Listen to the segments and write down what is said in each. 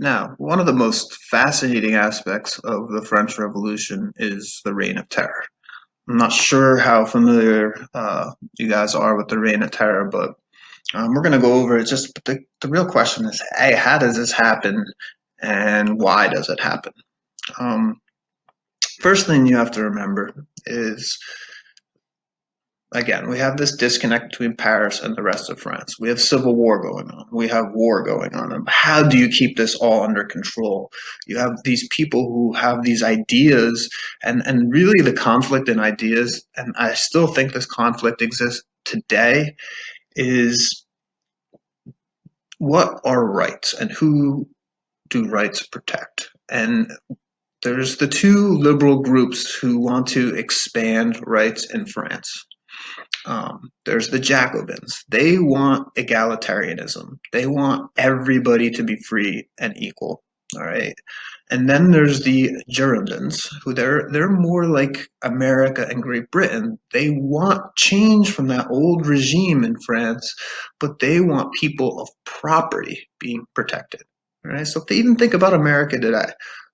Now, one of the most fascinating aspects of the French Revolution is the Reign of Terror. I'm not sure how familiar you guys are with the Reign of Terror, but we're going to go over it. Just the real question is, hey, how does this happen, and why does it happen? Um, First thing you have to remember is, again, we have this disconnect between Paris and the rest of France. We have civil war going on. We have war going on. And how do you keep this all under control? You have these people who have these ideas, and really the conflict in ideas, and I still think this conflict exists today, is what are rights and who do rights protect? And there's the two liberal groups who want to expand rights in France. There's the Jacobins. They want egalitarianism. They want everybody to be free and equal. All right. And then there's the Girondins, who they're more like America and Great Britain. They want change from that old regime in France, but they want people of property being protected. All right. So if they even think about America today,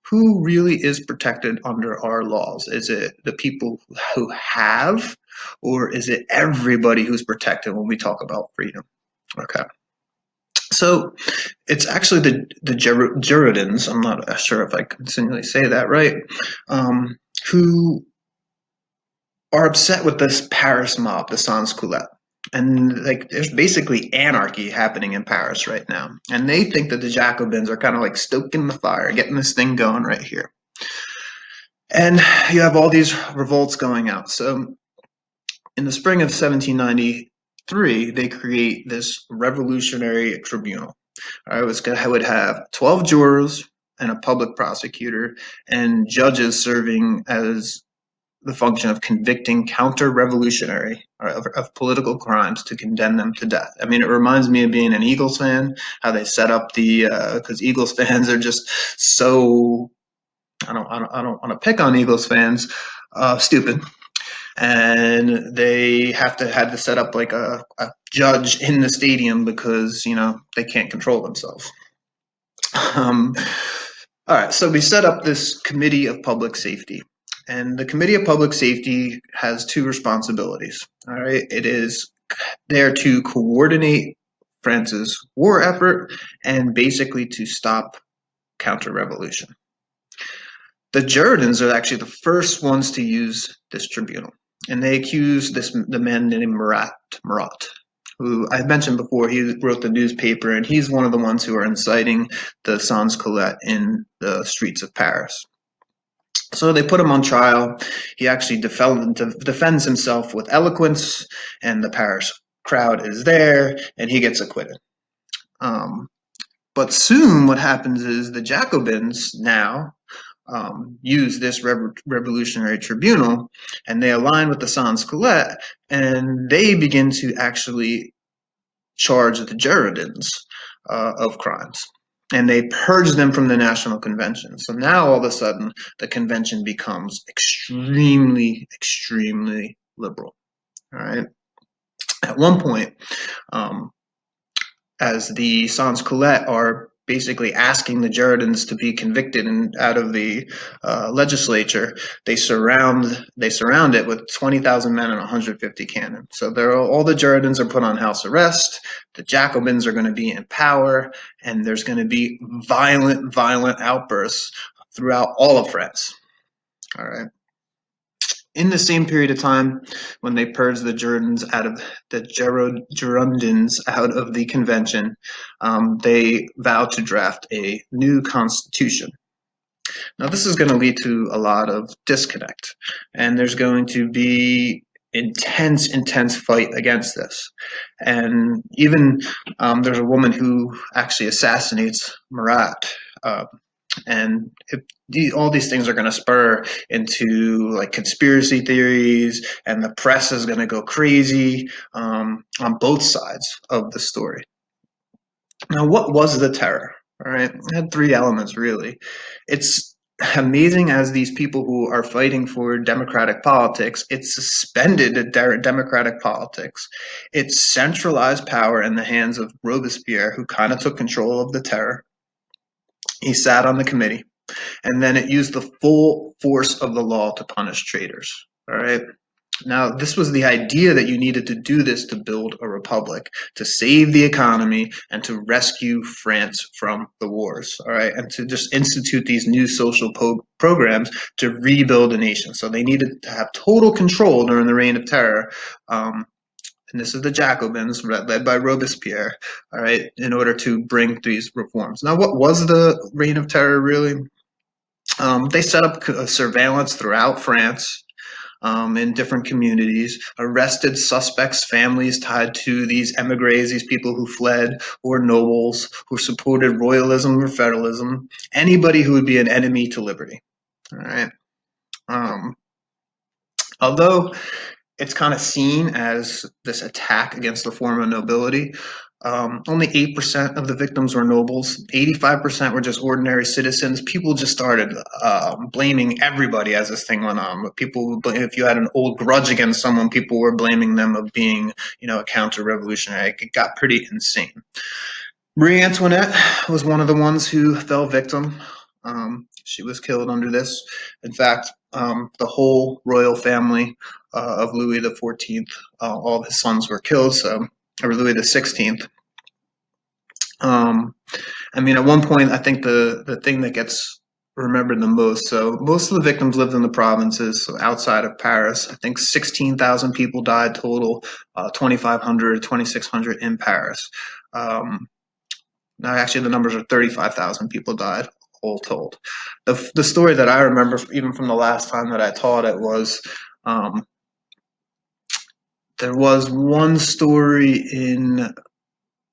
who really is protected under our laws? Is it the people who have, or is it everybody who's protected when we talk about freedom? Okay. So it's actually the Girondins, I'm not sure if I continually say that right, who are upset with this Paris mob, the Sans Culottes. And like, there's basically anarchy happening in Paris right now. And they think that the Jacobins are kind of like stoking the fire, getting this thing going right here. And you have all these revolts going out. So in the spring of 1793, they create this revolutionary tribunal. I would have 12 jurors and a public prosecutor and judges serving as the function of convicting counter-revolutionary of political crimes to condemn them to death. I mean, it reminds me of being an Eagles fan, how they set up the because Eagles fans are just so I don't want to pick on Eagles fans, stupid, and they had to set up like a judge in the stadium because they can't control themselves. Um, all right, so we set up this committee of public safety, and the committee of public safety has two responsibilities. All right, it is there to coordinate France's war effort and basically to stop counter-revolution. The Girondins are actually the first ones to use this tribunal, and they accuse the man named Marat, who I mentioned before. He wrote the newspaper, and he's one of the ones who are inciting the sans culottes in the streets of Paris. So they put him on trial. He actually defends himself with eloquence, and the Paris crowd is there, and he gets acquitted. But soon, what happens is the Jacobins now use this revolutionary tribunal, and they align with the sans culottes, and they begin to actually charge the Girondins of crimes. And they purge them from the National Convention. So now all of a sudden, the convention becomes extremely, extremely liberal. All right. At one point, um, as the sans culottes are basically asking the Girondins to be convicted and out of the legislature, they surround it with 20,000 men and 150 cannon. So all the Girondins are put on house arrest. The Jacobins are going to be in power, and there's going to be violent outbursts throughout all of France. All right. In the same period of time, when they purged the Girondins out of the convention, they vowed to draft a new constitution. Now, this is going to lead to a lot of disconnect, and there's going to be intense fight against this. And even there's a woman who actually assassinates Marat. And all these things are going to spur into like conspiracy theories, and the press is going to go crazy on both sides of the story. Now, what was the terror? All right, it had three elements really. It's amazing as these people who are fighting for democratic politics, it suspended democratic politics. It centralized power in the hands of Robespierre, who kind of took control of the terror. He sat on the committee, and then it used the full force of the law to punish traitors. All right. Now, this was the idea that you needed to do this to build a republic, to save the economy, and to rescue France from the wars, all right, and to just institute these new social programs to rebuild a nation. So they needed to have total control during the Reign of Terror. And this is the Jacobins, led by Robespierre, all right, in order to bring these reforms. Now, what was the Reign of Terror really? They set up surveillance throughout France, in different communities, arrested suspects' families tied to these emigres, these people who fled, or nobles who supported royalism or federalism, anybody who would be an enemy to liberty. All right. Um, Although it's kind of seen as this attack against the former nobility, only 8% of the victims were nobles. 85% were just ordinary citizens. People just started blaming everybody as this thing went on. But people, if you had an old grudge against someone, people were blaming them of being, a counter-revolutionary. It got pretty insane. Marie Antoinette was one of the ones who fell victim. She was killed under this. In fact, the whole royal family of Louis XIV, all of his sons were killed. So, or Louis XVI. At one point, I think the thing that gets remembered the most. So most of the victims lived in the provinces, so outside of Paris. I think 16,000 people died total, 2,500, 2,600 in Paris. Now, actually, the numbers are 35,000 people died, all told. The story that I remember, even from the last time that I taught it, was there was one story in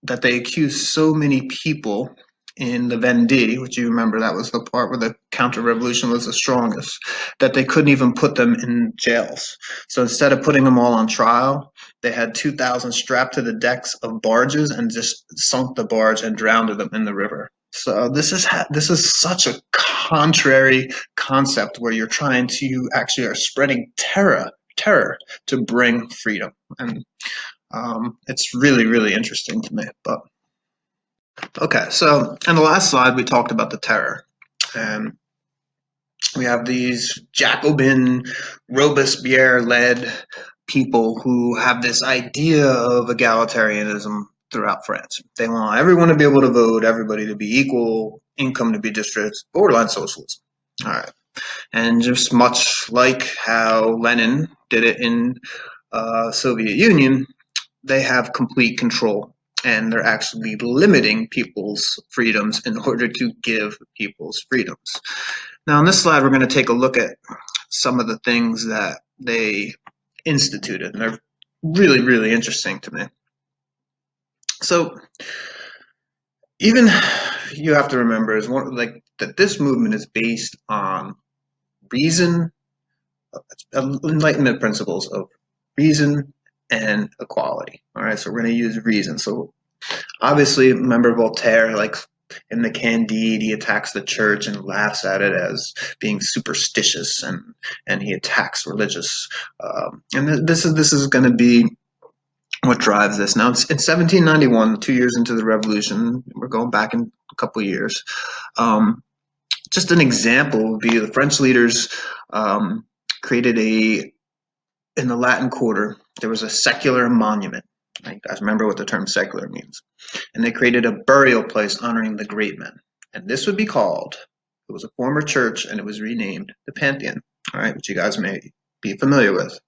that they accused so many people in the Vendée, which you remember that was the part where the counter-revolution was the strongest, that they couldn't even put them in jails. So instead of putting them all on trial, they had 2,000 strapped to the decks of barges and just sunk the barge and drowned them in the river. So this is such a contrary concept where you're trying to actually are spreading terror to bring freedom, and it's really, really interesting to me. But okay, so on the last slide, we talked about the terror. And we have these Jacobin, Robespierre-led people who have this idea of egalitarianism throughout France. They want everyone to be able to vote, everybody to be equal, income to be distributed, borderline socialism. All right. And just much like how Lenin did it in Soviet Union, they have complete control, and they're actually limiting people's freedoms in order to give people's freedoms. Now, on this slide, we're going to take a look at some of the things that they instituted, and they're really, really interesting to me. So, even you have to remember is that this movement is based on reason, enlightenment principles of reason and equality. All right, so we're going to use reason. So obviously, remember Voltaire, like in the Candide, he attacks the church and laughs at it as being superstitious, and he attacks religious. And this is going to be what drives this. Now, it's in 1791, 2 years into the revolution. We're going back in a couple of years. Just an example would be the French leaders created in the Latin Quarter, there was a secular monument. You guys remember what the term secular means. And they created a burial place honoring the great men. And this would be called, it was a former church, and it was renamed the Pantheon, all right, which you guys may be familiar with.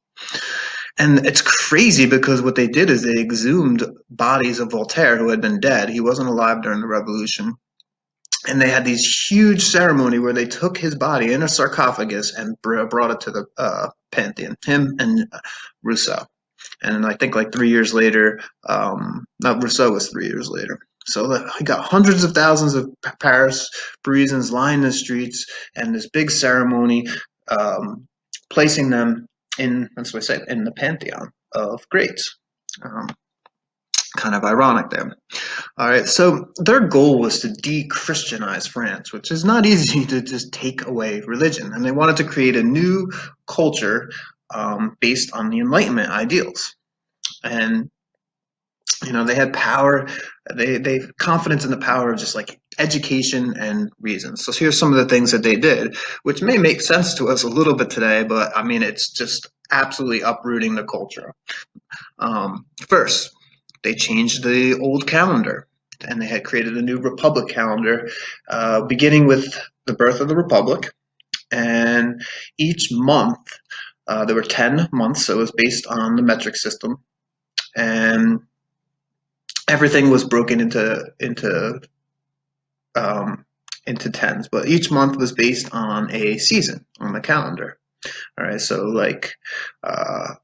And it's crazy because what they did is they exhumed bodies of Voltaire who had been dead. He wasn't alive during the revolution. And they had these huge ceremony where they took his body in a sarcophagus and brought it to the Pantheon, him and Rousseau. And I think like 3 years later, not Rousseau was 3 years later. So he got hundreds of thousands of Paris Parisians lining the streets and this big ceremony, placing them in, that's what I said, in the Pantheon of greats. Kind of ironic there. All right, so their goal was to de-Christianize France, which is not easy to just take away religion. And they wanted to create a new culture based on the Enlightenment ideals. And They had power. They confidence in the power of just like education and reason. So here's some of the things that they did, which may make sense to us a little bit today, but I mean it's just absolutely uprooting the culture. First, they changed the old calendar, and they had created a new republic calendar, beginning with the birth of the republic. And each month, there were 10 months, so it was based on the metric system, and everything was broken um, into tens. But each month was based on a season on the calendar. All right, so like uh,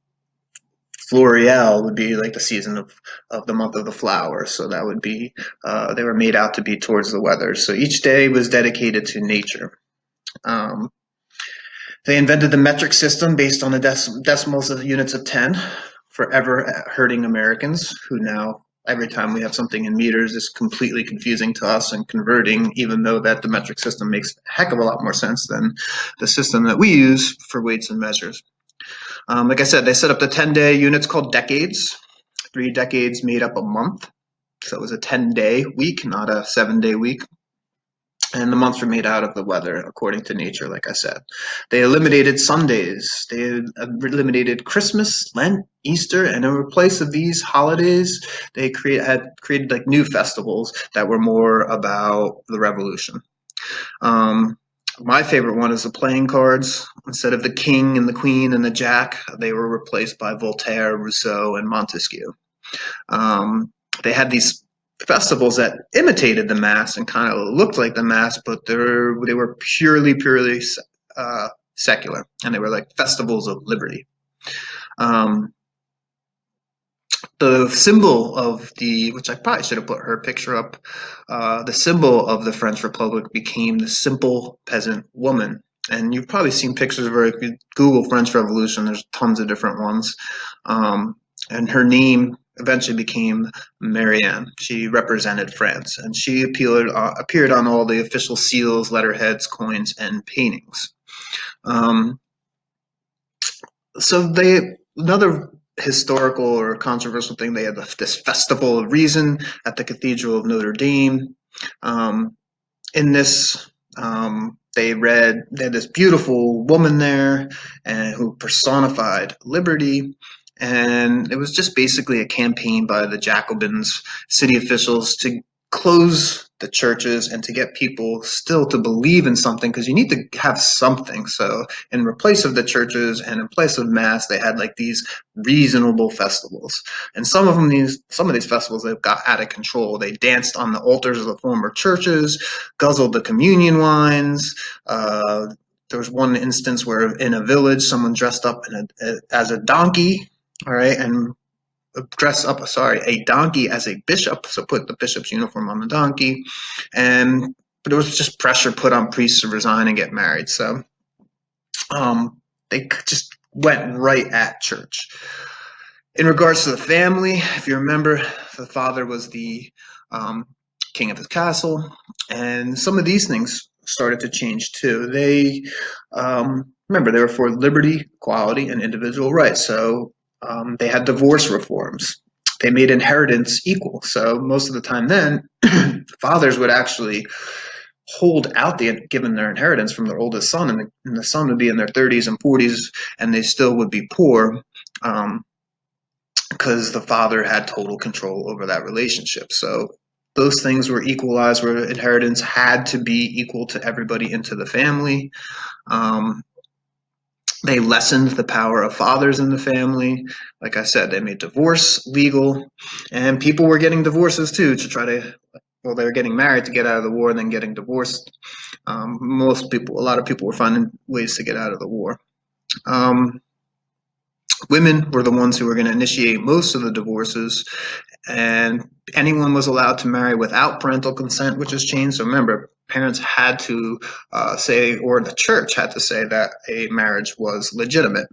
Florial would be like the season of the month of the flowers. So that would be, they were made out to be towards the weather. So each day was dedicated to nature. Um, they invented the metric system based on the decimals of units of 10, forever hurting Americans who now, every time we have something in meters, is completely confusing to us and converting, even though that the metric system makes a heck of a lot more sense than the system that we use for weights and measures. Like I said, they set up the 10-day units called decades. 3 decades made up a month. So it was a 10-day week, not a 7-day week. And the months were made out of the weather according to nature, like I said. They eliminated Sundays. They eliminated Christmas, Lent, Easter, and in place of these holidays, they had created like new festivals that were more about the revolution. Um, my favorite one is the playing cards. Instead of the king and the queen and the jack, they were replaced by Voltaire, Rousseau, and Montesquieu. Um, they had these festivals that imitated the mass and kind of looked like the mass, but they were purely secular, and they were like festivals of liberty. Um, the symbol of which I probably should have put her picture up, the symbol of the French Republic became the simple peasant woman. And you've probably seen pictures of her. If you Google French Revolution, there's tons of different ones. Um, and her name eventually became Marianne. She represented France, and she appeared on all the official seals, letterheads, coins, and paintings. Um, Another historical or controversial thing, they had this Festival of Reason at the Cathedral of Notre Dame. Um, in this, they had this beautiful woman there, and who personified liberty. And it was just basically a campaign by the Jacobins, city officials, to close the churches and to get people still to believe in something, because you need to have something. So in replace of the churches and in place of mass, they had like these reasonable festivals. And some of these festivals, they've got out of control. They danced on the altars of the former churches, guzzled the communion wines. There was one instance where in a village, someone dressed up as a donkey, all right, and a donkey as a bishop, so put the bishop's uniform on the donkey, and but there was just pressure put on priests to resign and get married. So they just went right at church. In regards to the family, if you remember, the father was the um, king of his castle, and some of these things started to change too. They remember, they were for liberty, equality, and individual rights. So they had divorce reforms. They made inheritance equal. So most of the time, then fathers would actually hold out given their inheritance from their oldest son, and the son would be in their 30s and 40s, and they still would be poor. Because the father had total control over that relationship. So those things were equalized, where inheritance had to be equal to everybody into the family. Um, they lessened the power of fathers in the family. Like I said, they made divorce legal, and people were getting divorces too to try to. Well, they were getting married to get out of the war, and then getting divorced. A lot of people were finding ways to get out of the war. Um, Women were the ones who were going to initiate most of the divorces, and anyone was allowed to marry without parental consent, which has changed. So remember, parents had to say, or the church had to say, that a marriage was legitimate.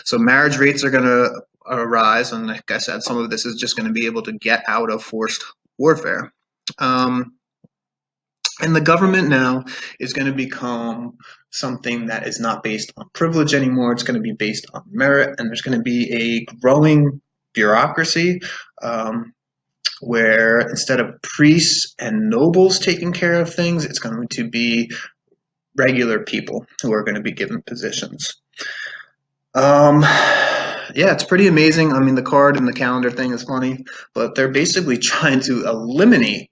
So marriage rates are going to rise, and like I said, some of this is just going to be able to get out of forced warfare. Um, and the government now is going to become something that is not based on privilege anymore. It's going to be based on merit, and there's going to be a growing bureaucracy. Um, where instead of priests and nobles taking care of things, it's going to be regular people who are going to be given positions. Yeah, it's pretty amazing. I mean, the card and the calendar thing is funny, but they're basically trying to eliminate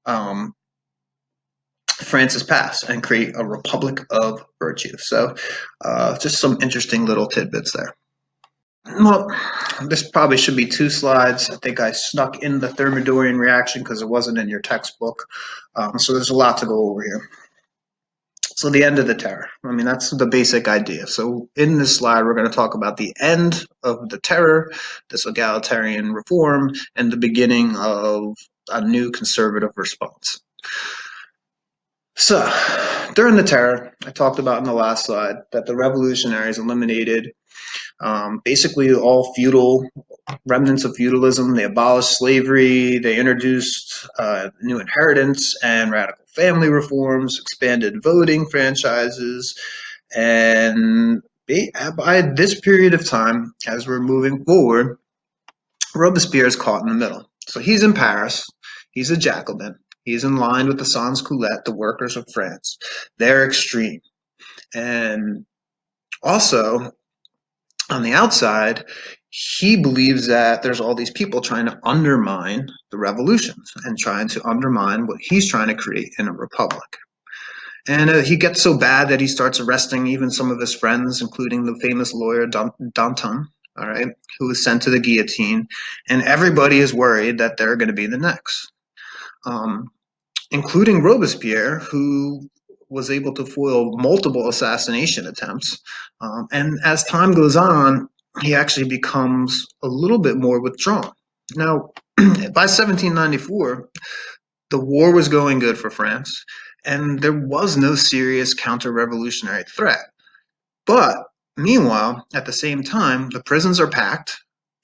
um, France's past and create a republic of virtue. So, just some interesting little tidbits there. Well, this probably should be 2 slides. I think I snuck in the Thermidorian reaction because it wasn't in your textbook. So there's a lot to go over here. So the end of the terror. I mean, that's the basic idea. So in this slide, we're going to talk about the end of the terror, this egalitarian reform, and the beginning of a new conservative response. So during the terror, I talked about in the last slide that the revolutionaries eliminated basically all feudal remnants of feudalism. They abolished slavery. They introduced new inheritance and radical family reforms, expanded voting franchises, and by this period of time, as we're moving forward, Robespierre is caught in the middle. So he's in Paris. He's a Jacobin. He's in line with the sans culottes, the workers of France. They're extreme. And also, on the outside, he believes that there's all these people trying to undermine the revolutions and trying to undermine what he's trying to create in a republic. And he gets so bad that he starts arresting even some of his friends, including the famous lawyer Danton, all right, who was sent to the guillotine. And everybody is worried that they're going to be the next, including Robespierre, who was able to foil multiple assassination attempts. And as time goes on, he actually becomes a little bit more withdrawn. Now, by 1794, the war was going good for France, and there was no serious counter-revolutionary threat. But meanwhile, at the same time, the prisons are packed,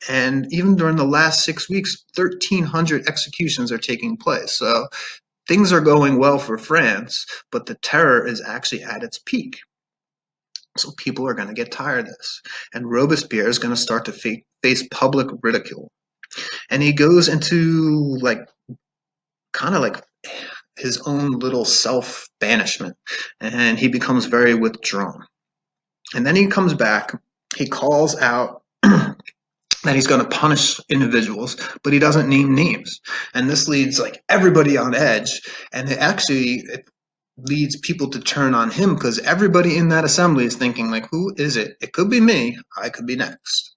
and even during the last 6 weeks, 1,300 executions are taking place. So things are going well for France, but the terror is actually at its peak. So people are going to get tired of this. And Robespierre is going to start to face public ridicule. And he goes into kind of like his own little self-banishment. And he becomes very withdrawn. And then he comes back. He calls out that he's going to punish individuals, but he doesn't name names. And this leads everybody on edge. And it leads people to turn on him because everybody in that assembly is thinking who is it? It could be me. I could be next.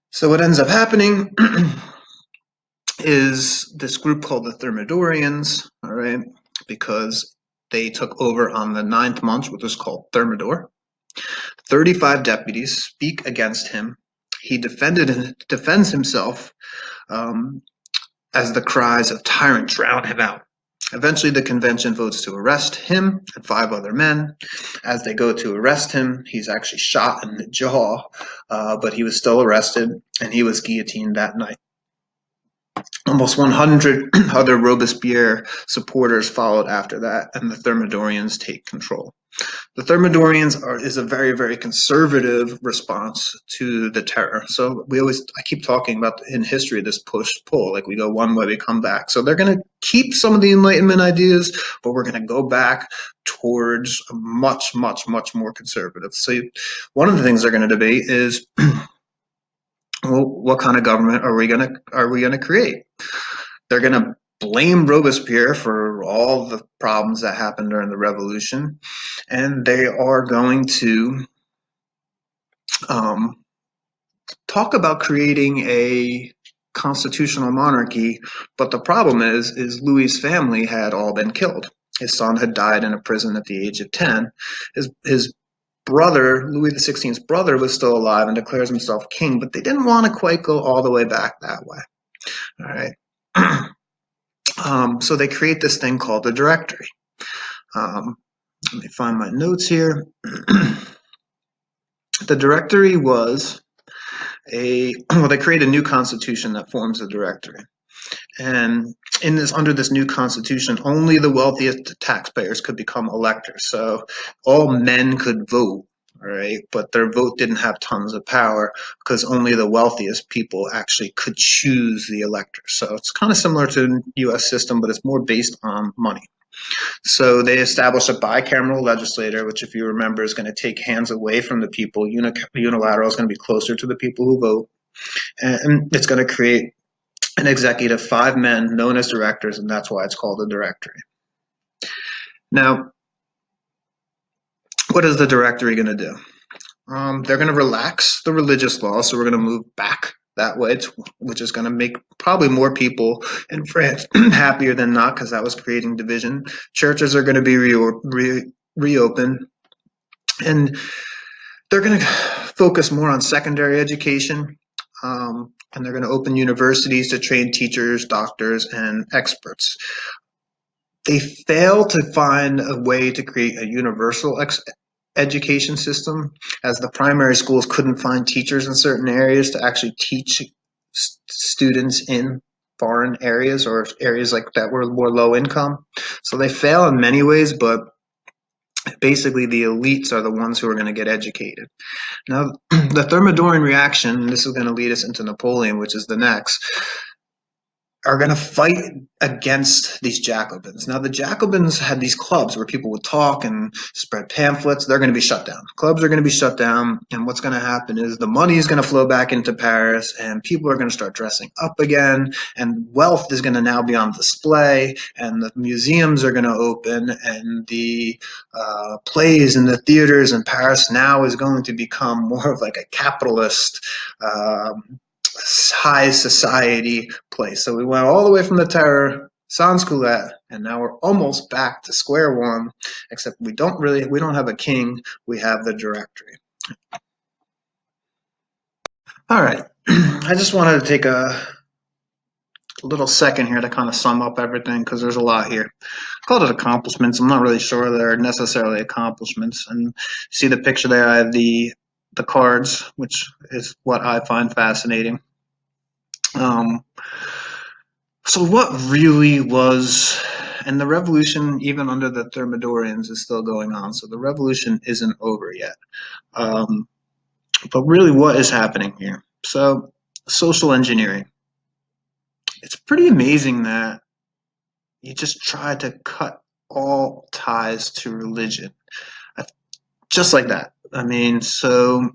So what ends up happening is this group called the Thermidorians, all right, because they took over on the 9th month, which was called Thermidor. 35 deputies speak against him. He defends himself as the cries of tyrant drown him out. Eventually, the convention votes to arrest him and 5 other men. As they go to arrest him, he's actually shot in the jaw, but he was still arrested, and he was guillotined that night. Almost 100 other Robespierre supporters followed after that, and the Thermidorians take control. The Thermidorians is a very, very conservative response to the terror. So I keep talking about in history this push-pull, we go one way, we come back. So they're going to keep some of the Enlightenment ideas, but we're going to go back towards a much, much, much more conservative. So one of the things they're going to debate is, well, what kind of government are we going to create? They're going to blame Robespierre for all the problems that happened during the revolution, and they are going to talk about creating a constitutional monarchy. But the problem is Louis's family had all been killed. His son had died in a prison at the age of 10. His brother, Louis XVI's brother, was still alive and declares himself king, but they didn't want to quite go all the way back that way. All right. So they create this thing called the Directory. Let me find my notes here. The Directory was they create a new constitution that forms the Directory. And under this new constitution, only the wealthiest taxpayers could become electors. So all men could vote all right, but their vote didn't have tons of power because only the wealthiest people actually could choose the electors. So it's kind of similar to the U.S. system, but it's more based on money. So they established a bicameral legislature, which, if you remember, is going to take hands away from the people. Unilateral is going to be closer to the people who vote, and it's going to create an executive, 5 men known as directors, and that's why it's called a directory. Now, what is the directory going to do? They're going to relax the religious laws, so we're going to move back that way, which is going to make probably more people in France happier than not, because that was creating division. Churches are going to be reopened, and they're going to focus more on secondary education, and they're going to open universities to train teachers, doctors, and experts. They fail to find a way to create a universal education system, as the primary schools couldn't find teachers in certain areas to actually teach students in foreign areas or areas like that were more low income. So they fail in many ways, but basically the elites are the ones who are going to get educated. Now, the Thermidorian reaction, and this is going to lead us into Napoleon, which is the next, are going to fight against these Jacobins. Now, the Jacobins had these clubs where people would talk and spread pamphlets. They're going to be shut down. Clubs are going to be shut down, and what's going to happen is the money is going to flow back into Paris, and people are going to start dressing up again, and wealth is going to now be on display, and the museums are going to open, and the plays and the theaters in Paris now is going to become more of like a capitalist high society place. So we went all the way from the terror, sans culotte, and now we're almost back to square one, except we don't have a king, we have the directory. All right, I just wanted to take a little second here to kind of sum up everything, because there's a lot here. I called it accomplishments. I'm not really sure they're necessarily accomplishments. And see the picture there, I have the cards, which is what I find fascinating. So what really was, and the revolution, even under the Thermidorians, is still going on. So the revolution isn't over yet. But really, what is happening here? So social engineering. It's pretty amazing that you just try to cut all ties to religion, just like that. I mean, so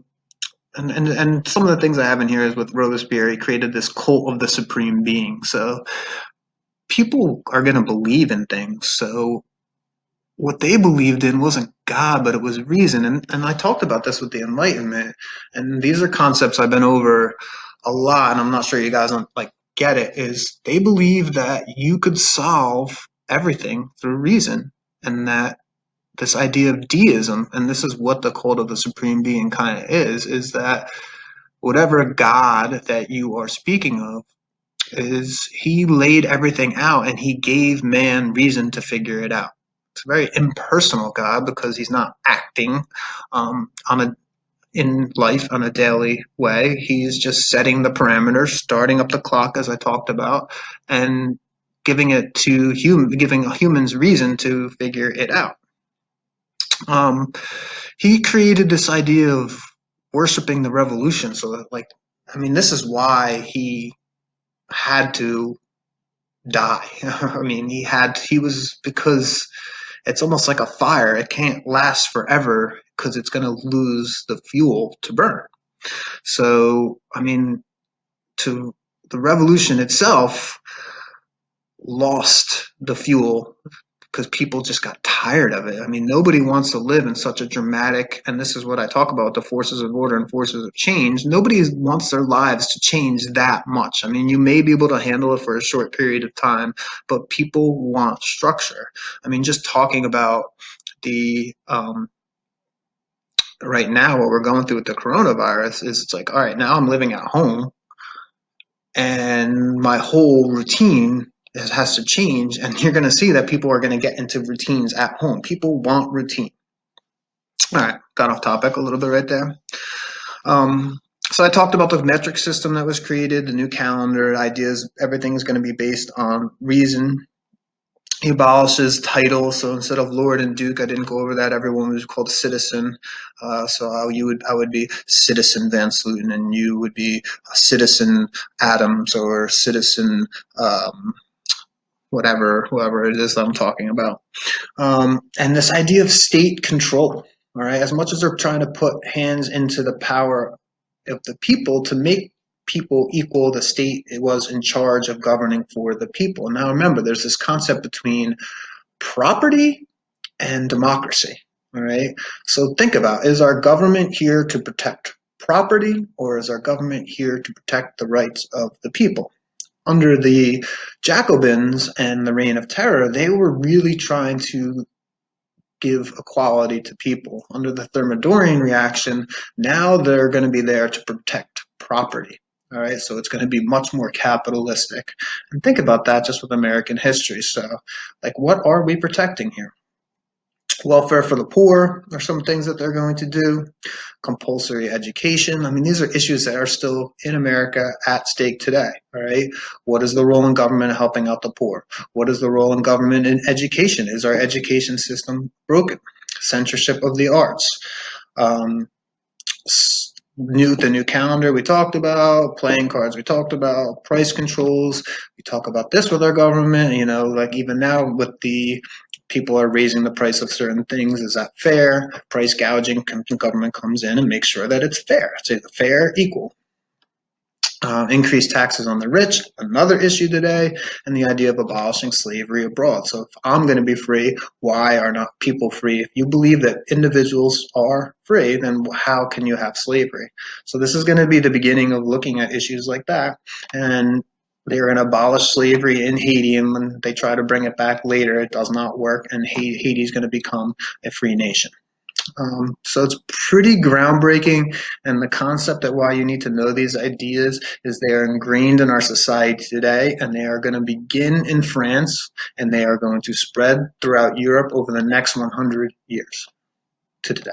and some of the things I have in here is with Robespierre, he created this cult of the supreme being. So people are going to believe in things. So what they believed in wasn't God, but it was reason. And I talked about this with the Enlightenment. And these are concepts I've been over a lot, and I'm not sure you guys don't like get it, is they believe that you could solve everything through reason, and that this idea of deism, and this is what the cult of the supreme being kind of is that whatever God that you are speaking of, is he laid everything out and he gave man reason to figure it out. It's a very impersonal God because he's not acting on a in life on a daily way. He's just setting the parameters, starting up the clock, as I talked about, and giving giving humans reason to figure it out. He created this idea of worshiping the revolution. So that, like, I mean, this is why he had to die. I mean, because it's almost like a fire. It can't last forever because it's going to lose the fuel to burn. So, I mean, to the revolution itself lost the fuel because people just got tired of it. I mean, nobody wants to live in such a dramatic, and this is what I talk about, the forces of order and forces of change. Nobody wants their lives to change that much. I mean, you may be able to handle it for a short period of time, but people want structure. I mean, just talking about the right now, what we're going through with the coronavirus is it's like, all right, now I'm living at home and my whole routine has to change, and you're going to see that people are going to get into routines at home. People want routine. All right, got off topic a little bit right there. So I talked about the metric system that was created, the new calendar ideas. Everything is going to be based on reason. He abolishes titles, so instead of Lord and Duke, I didn't go over that. Everyone was called citizen. I would be Citizen Van Sluten, and you would be Citizen Adams or Citizen whoever it is that I'm talking about. And this idea of state control, all right, as much as they're trying to put hands into the power of the people to make people equal, the state it was in charge of governing for the people. Now remember, there's this concept between property and democracy. All right. So think about, is our government here to protect property, or is our government here to protect the rights of the people? Under the Jacobins and the Reign of Terror, they were really trying to give equality to people. Under the Thermidorian reaction, now they're going to be there to protect property. All right, so it's going to be much more capitalistic. And think about that just with American history. So, like, what are we protecting here? Welfare for the poor are some things that they're going to do. Compulsory education. I mean, these are issues that are still in America at stake today. All right. What is the role in government in helping out the poor? What is the role in government in education? Is our education system broken? Censorship of the arts. Um, the new calendar we talked about, playing cards we talked about, price controls. We talk about this with our government, you know, like even now with the people are raising the price of certain things. Is that fair? Price gouging, government comes in and makes sure that it's fair. It's fair, equal. Increased taxes on the rich, another issue today, and the idea of abolishing slavery abroad. So if I'm going to be free, why are not people free? If you believe that individuals are free, then how can you have slavery? So this is going to be the beginning of looking at issues like that. And they're going to abolish slavery in Haiti, and when they try to bring it back later, it does not work, and Haiti is going to become a free nation. So it's pretty groundbreaking, and the concept that why you need to know these ideas is they are ingrained in our society today, and they are going to begin in France, and they are going to spread throughout Europe over the next 100 years to today.